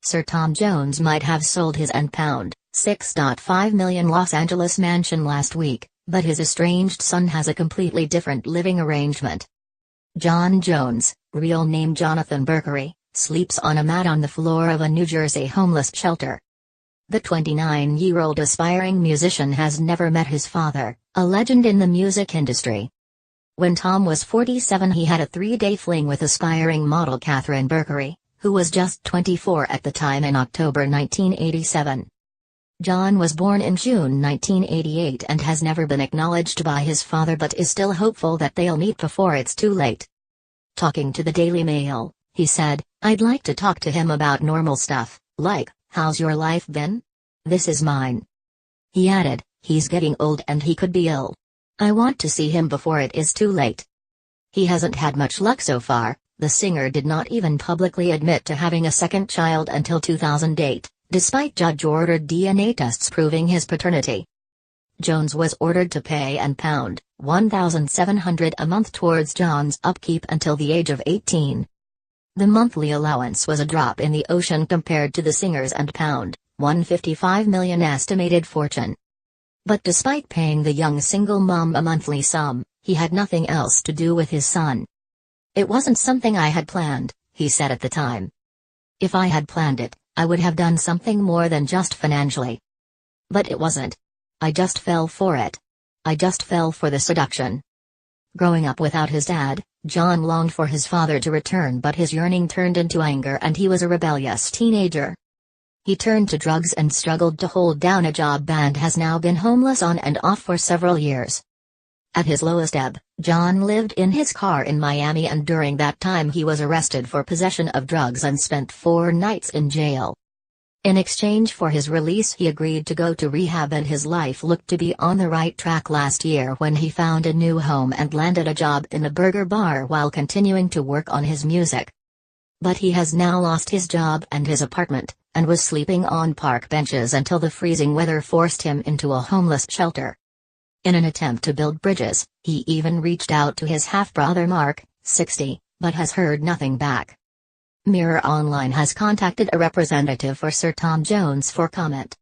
Sir Tom Jones might have sold his £6.5 million Los Angeles mansion last week, but his estranged son has a completely different living arrangement. Jon Jones, real name Jonathan Berkery, sleeps on a mat on the floor of a New Jersey homeless shelter. The 29-year-old aspiring musician has never met his father, a legend in the music industry. When Tom was 47, he had a 3-day fling with aspiring model Catherine Berkery, who was just 24 at the time, in October 1987. Jon was born in June 1988 and has never been acknowledged by his father, but is still hopeful that they'll meet before it's too late. Talking to the Daily Mail, he said, "I'd like to talk to him about normal stuff, like, how's your life been? This is mine." He added, "He's getting old and he could be ill. I want to see him before it is too late." He hasn't had much luck so far. The singer did not even publicly admit to having a second child until 2008, despite judge-ordered DNA tests proving his paternity. Jones was ordered to pay £1,700 a month towards Jon's upkeep until the age of 18. The monthly allowance was a drop in the ocean compared to the singer's £155 million estimated fortune. But despite paying the young single mom a monthly sum, he had nothing else to do with his son. "It wasn't something I had planned," he said at the time. "If I had planned it, I would have done something more than just financially. But it wasn't. I just fell for it. I just fell for the seduction." Growing up without his dad, Jon longed for his father to return, but his yearning turned into anger and he was a rebellious teenager. He turned to drugs and struggled to hold down a job and has now been homeless on and off for several years. At his lowest ebb, Jon lived in his car in Miami, and during that time he was arrested for possession of drugs and spent 4 nights in jail. In exchange for his release, he agreed to go to rehab, and his life looked to be on the right track last year when he found a new home and landed a job in a burger bar while continuing to work on his music. But he has now lost his job and his apartment, and was sleeping on park benches until the freezing weather forced him into a homeless shelter. In an attempt to build bridges, he even reached out to his half-brother Mark, 60, but has heard nothing back. Mirror Online has contacted a representative for Sir Tom Jones for comment.